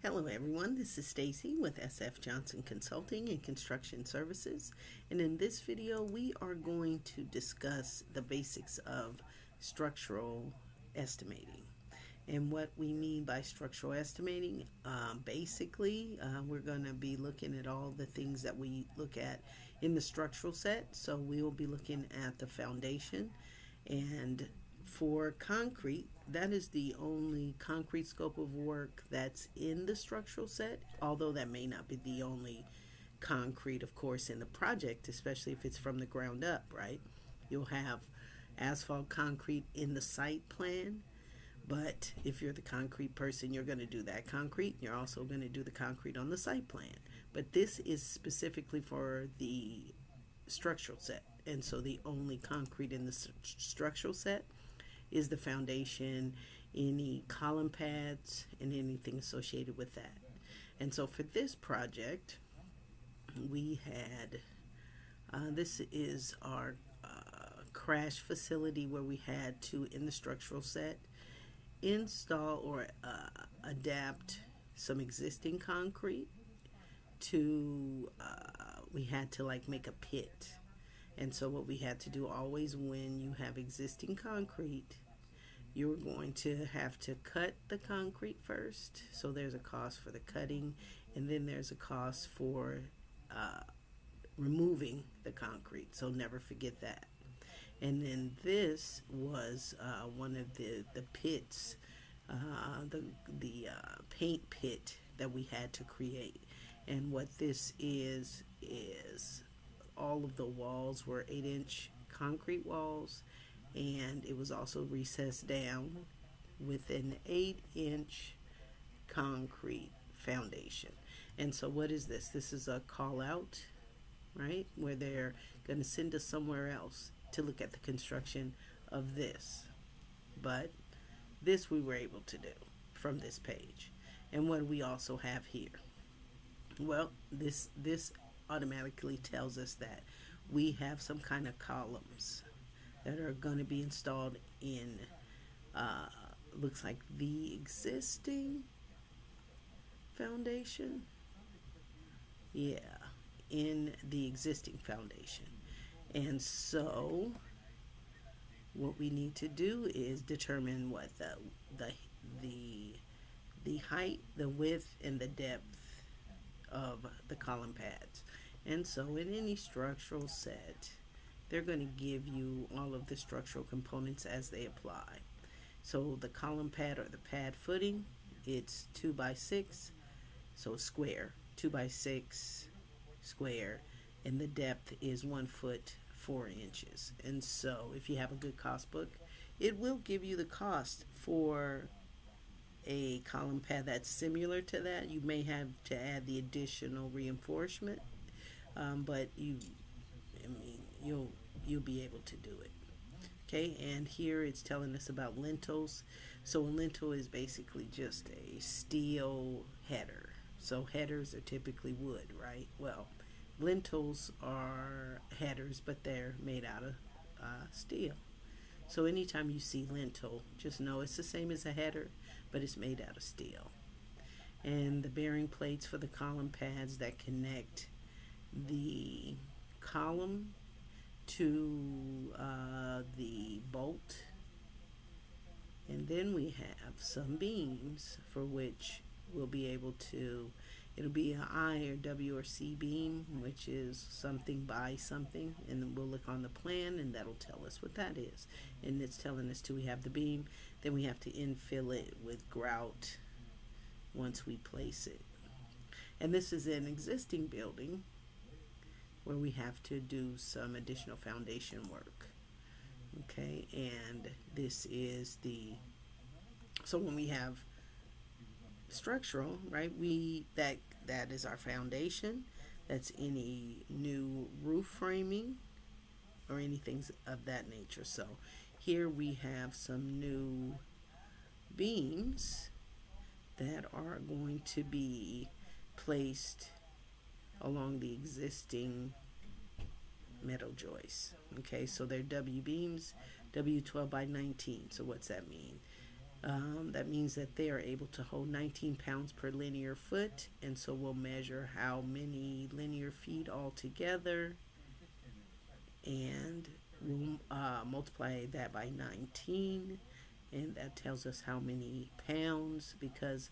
Hello everyone, this is Stacy with SF Johnson Consulting and Construction Services, and in this video we are going to discuss the basics of structural estimating. And what we mean by structural estimating, we're going to be looking at all the things that we look at in the structural set. So we will be looking at the foundation, and for concrete, that is the only concrete scope of work that's in the structural set, although that may not be the only concrete, of course, in the project, especially if it's from the ground up, right? You'll have asphalt concrete in the site plan, but if you're the concrete person, you're going to do that concrete. You're also going to do the concrete on the site plan. But this is specifically for the structural set, and so the only concrete in the structural set is the foundation, any column pads, and anything associated with that. And so for this project, we had, this is our crash facility where we had to, in the structural set, install or adapt some existing concrete to, we had to like make a pit. And so what we had to do always when you have existing concrete, you're going to have to cut the concrete first. So there's a cost for the cutting, and then there's a cost for removing the concrete. So never forget that. And then this was one of the pits, the paint pit that we had to create. And what this is all of the walls were 8-inch concrete walls, and it was also recessed down with an 8-inch concrete foundation. And so what is this? This is a call out, right? Where they're going to send us somewhere else to look at the construction of this. But this we were able to do from this page. And what do we also have here? Well, this automatically tells us that we have some kind of columns that are going to be installed in looks like the existing foundation. Yeah, in the existing foundation. And so what we need to do is determine what the height, the width, and the depth of the column pads. And so in any structural set, they're going to give you all of the structural components as they apply. So the column pad or the pad footing, it's 2 by 6, so square, 2 by 6 square, and the depth is 1 foot 4 inches. And so if you have a good cost book, it will give you the cost for a column pad that's similar to that. You may have to add the additional reinforcement, but you'll be able to do it. Okay, and here it's telling us about lintels. So a lintel is basically just a steel header. So headers are typically wood, right? Well, lintels are headers, but they're made out of steel. So anytime you see lintel, just know it's the same as a header, but it's made out of steel. And the bearing plates for the column pads that connect the column to the bolt. And then we have some beams for which we'll be able to, it'll be an I or W or C beam, which is something by something, and then we'll look on the plan and that'll tell us what that is. And it's telling us we have the beam, then we have to infill it with grout once we place it. And this is an existing building where we have to do some additional foundation work. Okay, and this is so when we have structural, right, that is our foundation. That's any new roof framing or anything of that nature. So here we have some new beams that are going to be placed along the existing metal joists. Okay, so they're W beams, W12 by 19. So what's that mean? That means that they are able to hold 19 pounds per linear foot, and so we'll measure how many linear feet altogether, and we'll multiply that by 19, and that tells us how many pounds, because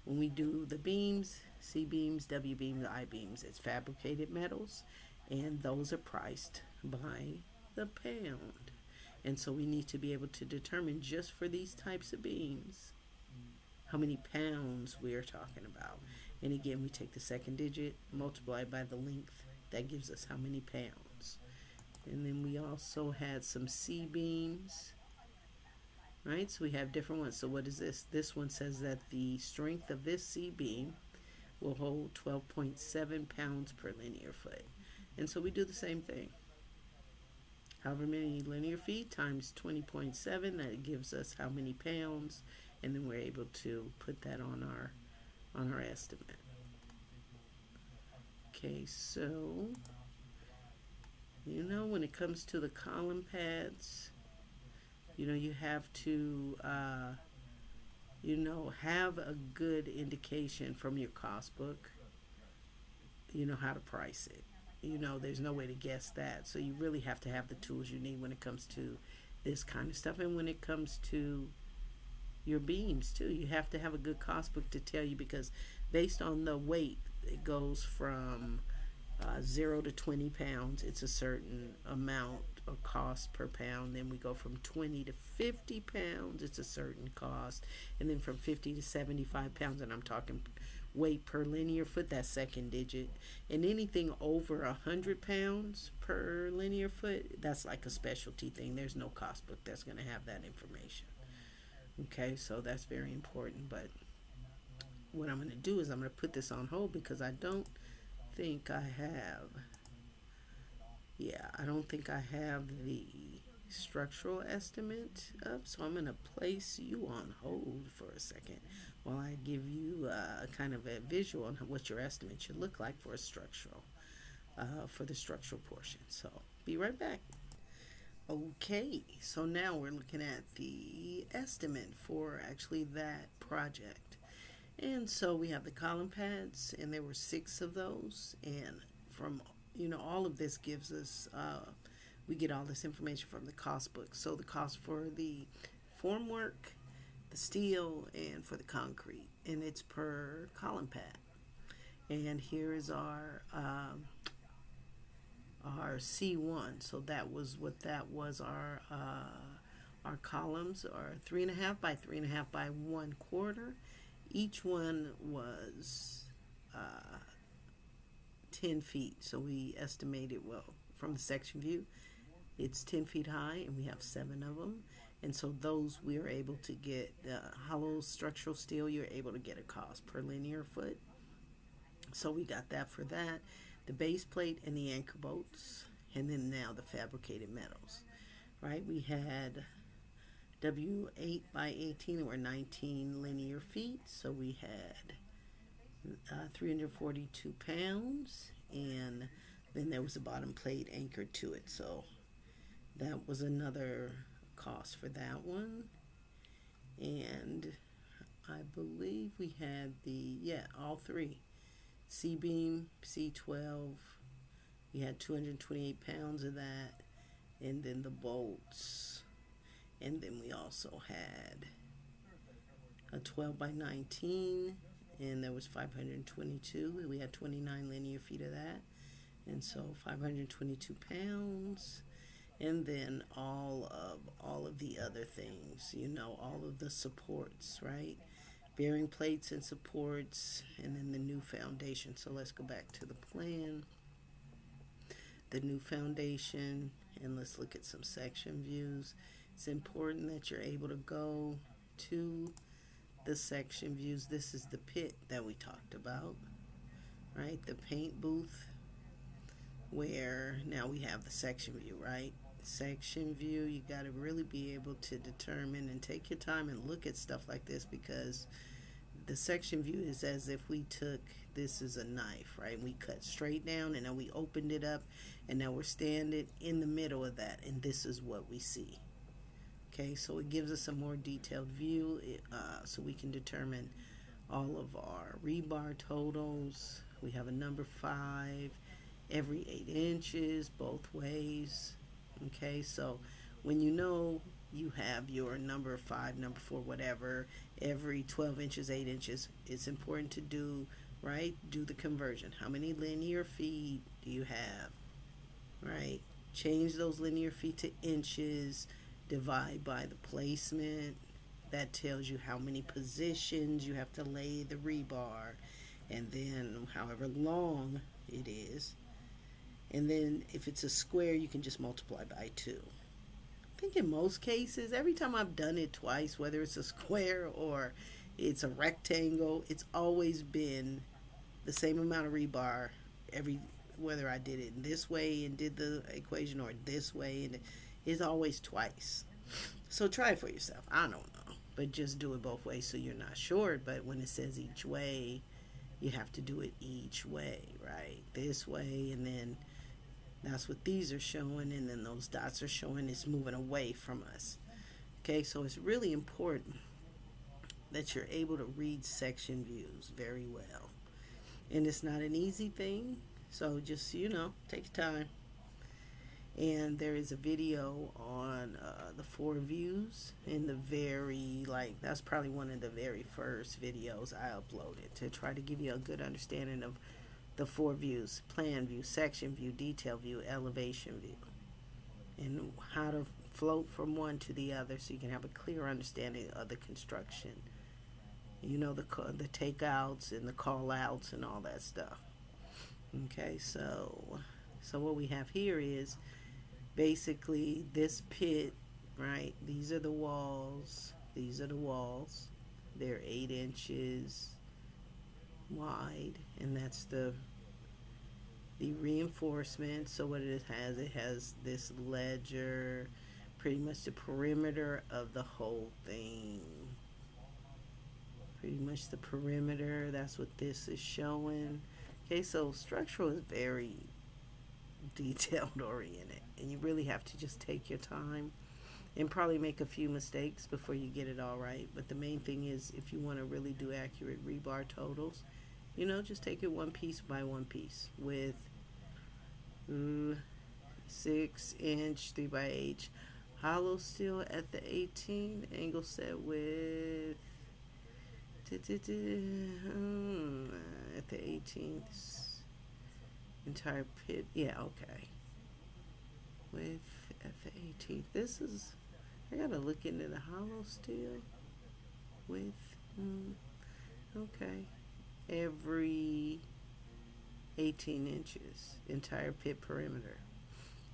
when we do the beams, C beams, W beams, I beams, it's fabricated metals, and those are priced by the pound. And so we need to be able to determine, just for these types of beams, how many pounds we are talking about. And again, we take the second digit, multiply by the length. That gives us how many pounds. And then we also had some C beams, right? So we have different ones. So what is this? This one says that the strength of this C beam will hold 12.7 pounds per linear foot. And so we do the same thing. However many linear feet times 20.7, that gives us how many pounds, and then we're able to put that on our estimate. Okay, so when it comes to the column pads, you have to have a good indication from your cost book, how to price it. There's no way to guess that. So you really have to have the tools you need when it comes to this kind of stuff. And when it comes to your beams too, you have to have a good cost book to tell you, because based on the weight, it goes from 0 to 20 pounds. It's a certain amount of cost per pound. Then we go from 20 to 50 pounds. It's a certain cost. And then from 50 to 75 pounds, and I'm talking weight per linear foot, that second digit. And anything over 100 pounds per linear foot, that's like a specialty thing. There's no cost book that's going to have that information. Okay, so that's very important. But what I'm going to do is I'm going to put this on hold, because I don't think I have the structural estimate up. So I'm going to place you on hold for a second while I give you kind of a visual on what your estimate should look like for for the structural portion. So be right back. Okay, so now we're looking at the estimate for actually that project. And so we have the column pads, and there were 6 of those. And from, all of this gives us, we get all this information from the cost book. So the cost for the formwork, the steel, and for the concrete. And it's per column pad. And here is our C1. So that was what that was. Our columns are 3.5 by 3.5 by 1/4. Each one was 10 feet. So we estimated, from the section view, it's 10 feet high, and we have 7 of them. And so those we are able to get, hollow structural steel, you're able to get a cost per linear foot. So we got that for that. The base plate and the anchor bolts, and then now the fabricated metals, right? We had W8 by 18, or 19 linear feet. So we had 342 pounds, and then there was a bottom plate anchored to it. So that was another cost for that one. And I believe we had all 3. C-beam, C12, we had 228 pounds of that, and then the bolts, and then we also had a 12 by 19, and there was 522, and we had 29 linear feet of that, and so 522 pounds, and then all of the other things, all of the supports, right? Bearing plates and supports, and then the new foundation. So let's go back to the plan. The new foundation, and let's look at some section views. It's important that you're able to go to the section views. This is the pit that we talked about, right? The paint booth, where now we have the section view, right? Section view, you got to really be able to determine and take your time and look at stuff like this, because the section view is as if we took, this is a knife, right? We cut straight down, and then we opened it up, and now we're standing in the middle of that, and this is what we see. Okay, so it gives us a more detailed view, so we can determine all of our rebar totals. We have a number 5 every 8 inches both ways. Okay, so when you know you have your number 5, number 4, whatever, every 12 inches, 8 inches, it's important to do, right? Do the conversion. How many linear feet do you have, right? Change those linear feet to inches, divide by the placement. That tells you how many positions you have to lay the rebar, and then however long it is. And then if it's a square, you can just multiply by 2. I think in most cases, every time I've done it twice, whether it's a square or it's a rectangle, it's always been the same amount of rebar every, whether I did it this way and did the equation or this way, and it's always twice. So try it for yourself. I don't know, but just do it both ways so you're not short. But when it says each way, you have to do it each way, right? This way, and then that's what these are showing, and then those dots are showing it's moving away from us. Okay, so it's really important that you're able to read section views very well. And it's not an easy thing, so just, take your time. And there is a video on the 4 views in the that's probably one of the very first videos I uploaded to try to give you a good understanding of the 4 views: plan view, section view, detail view, elevation view, and how to float from one to the other so you can have a clear understanding of the construction. The takeouts and the call outs and all that stuff. Okay, so what we have here is basically this pit, right? These are the walls. They're 8 inches wide, and that's the reinforcement. So what it has this ledger, pretty much the perimeter of the whole thing. Pretty much the perimeter, that's what this is showing. Okay, so structural is very detailed oriented, and you really have to just take your time and probably make a few mistakes before you get it all right. But the main thing is, if you want to really do accurate rebar totals, just take it one piece by one piece with 6 inch 3x8 hollow steel at the 18, angle set with at the 18th, entire pit, okay, with at the 18th. This is, I gotta look into the hollow steel with, okay, every 18 inches, entire pit perimeter.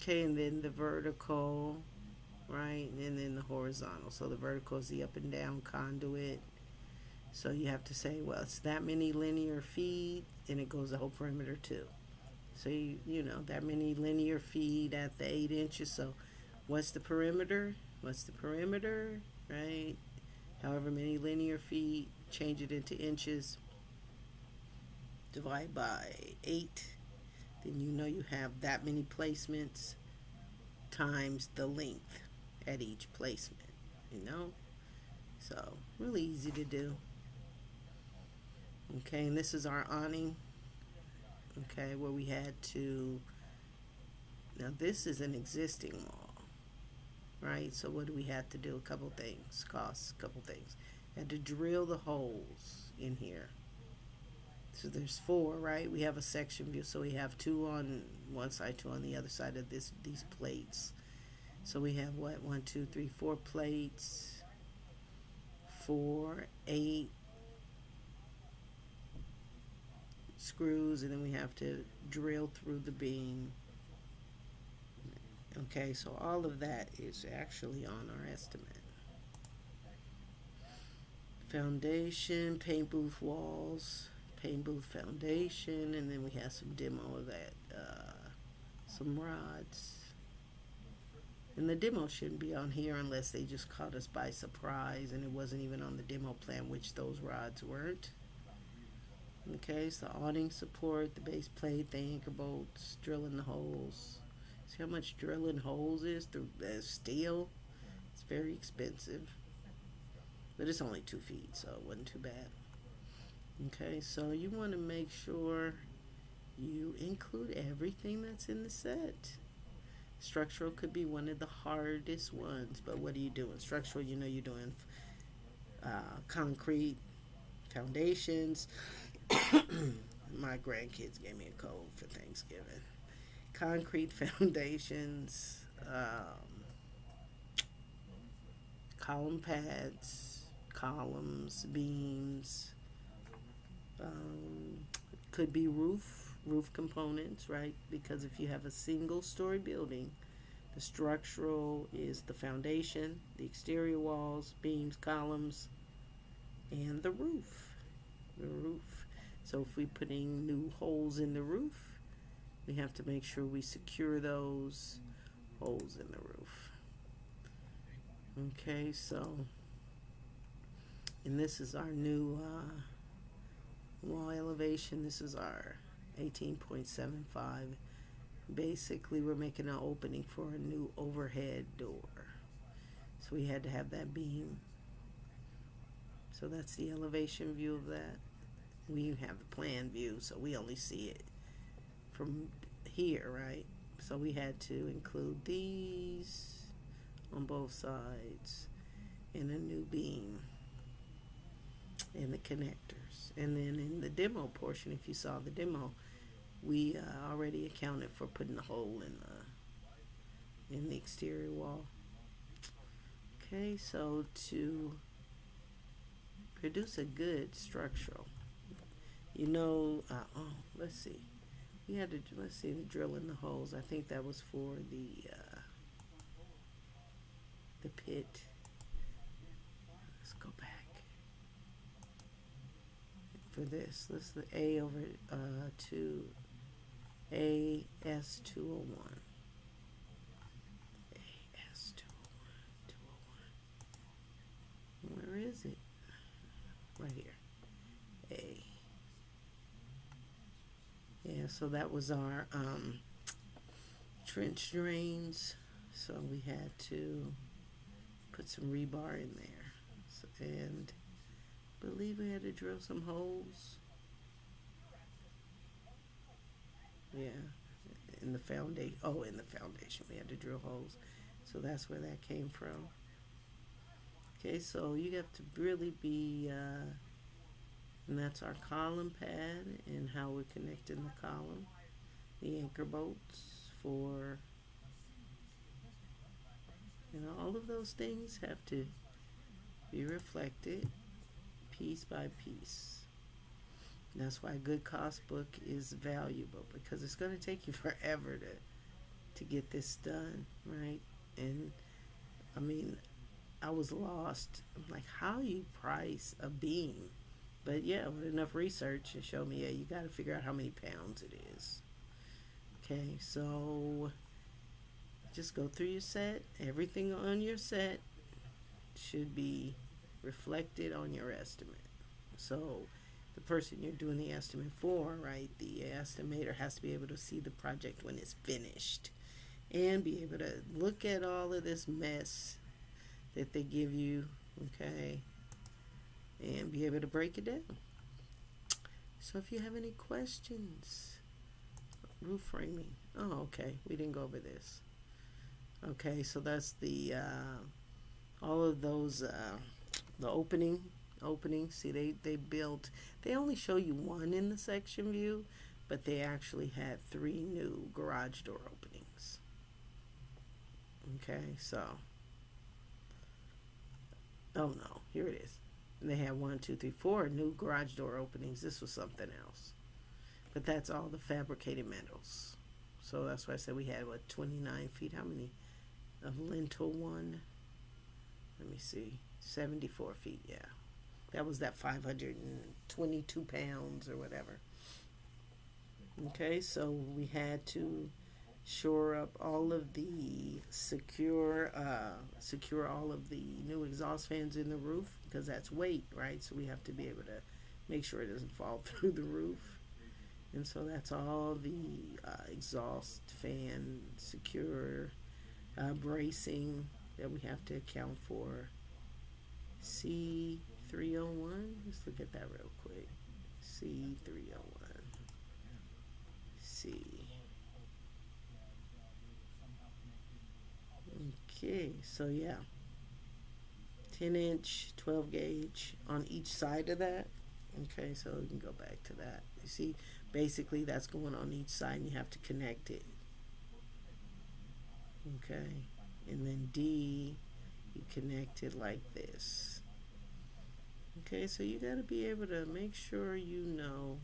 Okay, and then the vertical, right, and then the horizontal. So the vertical is the up and down conduit. So you have to say, well, it's that many linear feet, and it goes the whole perimeter too. So that many linear feet at the 8 inches. So what's the perimeter? Right? However many linear feet, change it into inches, divide by 8. Then you have that many placements times the length at each placement. So really easy to do. Okay, and this is our awning, okay, where we had to, now this is an existing wall, right? So what do we have to do? A couple things. Had to drill the holes in here. So there's 4, right? We have a section view, so we have 2 on one side, 2 on the other side of these plates. So we have 1, 2, 3, 4 plates, 4, 8 screws, and then we have to drill through the beam. Okay, so all of that is actually on our estimate. Foundation, paint booth walls, paint booth foundation, and then we have some demo of that, some rods. And the demo shouldn't be on here unless they just caught us by surprise and it wasn't even on the demo plan, which those rods weren't. Okay, so awning support, the base plate, the anchor bolts, drilling the holes. See how much drilling holes is through steel? It's very expensive, but it's only 2 feet, so it wasn't too bad. Okay, so you want to make sure you include everything that's in the set. Structural could be one of the hardest ones, but what are you doing? Structural, you're doing concrete foundations. My grandkids gave me a cold for Thanksgiving. Concrete foundations, column pads, columns, beams. Could be roof components, right? Because if you have a single story building, the structural is the foundation, the exterior walls, beams, columns, and the roof. So if we're putting new holes in the roof, we have to make sure we secure those holes in the roof. Okay, so, and this is our new wall elevation. This is our 18.75. Basically, we're making an opening for a new overhead door. So we had to have that beam. So that's the elevation view of that. We have the plan view, so we only see it from here, right? So we had to include these on both sides and a new beam and the connectors. And then in the demo portion, if you saw the demo, we already accounted for putting a hole in the exterior wall. Okay, so to produce a good structural, let's see. Let's see, the drilling the holes. I think that was for the pit. Let's go back. For this, let's the A over to AS201. AS201, 201. Where is it? Right here. A. Yeah, so that was our trench drains. So we had to put some rebar in there. And I believe we had to drill some holes. Yeah, in the foundation. Oh, in the foundation we had to drill holes. So that's where that came from. Okay, so you have to really be, and that's our column pad and how we're connecting the column. The anchor bolts for, all of those things have to be reflected piece by piece. That's why a good cost book is valuable, because it's going to take you forever to get this done, right? And I mean, I was lost. I'm like, how you price a beam? But yeah, with enough research, it showed me, you got to figure out how many pounds it is. Okay, so just go through your set. Everything on your set should be reflected on your estimate. So the person you're doing the estimate for, right, the estimator has to be able to see the project when it's finished and be able to look at all of this mess that they give you, okay, and be able to break it down. So if you have any questions, roof framing. Oh, okay, we didn't go over this. Okay, so that's the all of those the openings. See, they only show you one in the section view, but they actually had 3 new garage door openings. Okay, so oh no, here it is. And they had 1, 2, 3, 4 new garage door openings. This was something else, but that's all the fabricated metals. So that's why I said we had 29 feet. How many of lintel one? Let me see, 74 feet. Yeah, that was that 522 pounds or whatever. Okay, so we had to shore up all of the secure all of the new exhaust fans in the roof, because that's weight, right? So we have to be able to make sure it doesn't fall through the roof. And so that's all the exhaust fan secure bracing that we have to account for. C301. Let's look at that real quick. C301. C. Okay, so yeah. 10-inch, 12 gauge on each side of that. Okay, so we can go back to that. You see, basically that's going on each side and you have to connect it. Okay, and then D, you connect it like this. Okay, so you got to be able to make sure you know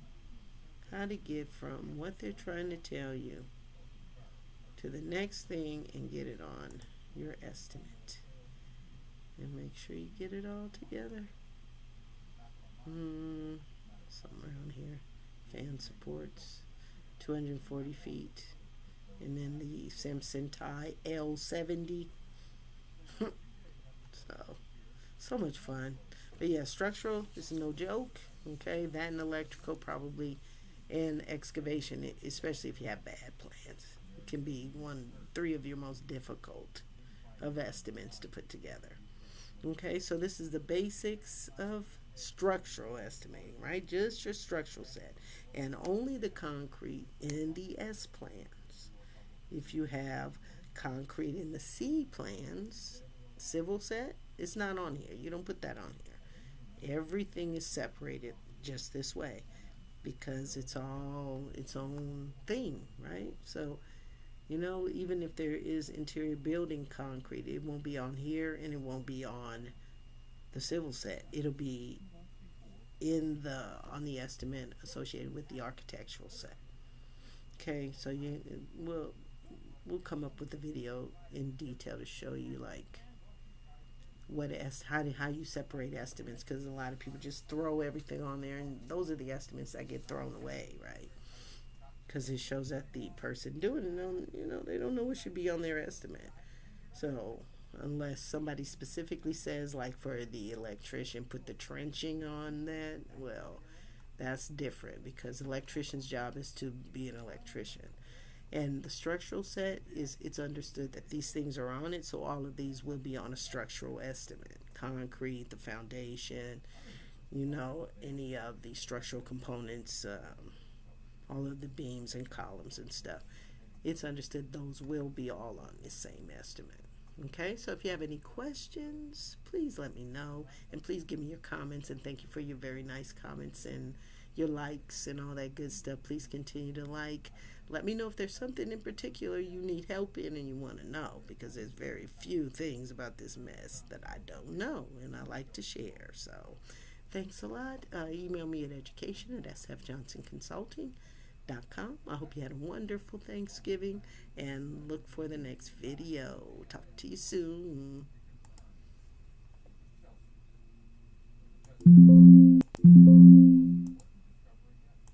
how to get from what they're trying to tell you to the next thing and get it on your estimate. And make sure you get it all together. Somewhere on here. Fan supports, 240 feet. And then the Simpson tie L70. So much fun. But yeah, structural is no joke. Okay, that and electrical probably, and excavation, especially if you have bad plans, it can be three of your most difficult of estimates to put together. Okay, so this is the basics of structural estimating, right? Just your structural set, and only the concrete in the S plans. If you have concrete in the C plans, civil set, it's not on here. You don't put that on here. Everything is separated just this way because it's all its own thing, right? So, you know, even if there is interior building concrete, it won't be on here and it won't be on the civil set. It'll be on the estimate associated with the architectural set. Okay, so we'll come up with a video in detail to show you like how you separate estimates, because a lot of people just throw everything on there, and those are the estimates that get thrown away, right? Because it shows that the person doing it, they don't know what should be on their estimate. So unless somebody specifically says, like for the electrician, put the trenching on that, well, that's different because the electrician's job is to be an electrician. And the structural set it's understood that these things are on it, so all of these will be on a structural estimate. Concrete, the foundation, any of the structural components, all of the beams and columns and stuff. It's understood those will be all on the same estimate. Okay, so if you have any questions, please let me know, and please give me your comments, and thank you for your very nice comments and your likes and all that good stuff. Please continue to like. Let me know if there's something in particular you need help in and you want to know, because there's very few things about this mess that I don't know and I like to share. So thanks a lot. Email me at education@sfjohnsonconsulting.com. I hope you had a wonderful Thanksgiving and look for the next video. Talk to you soon.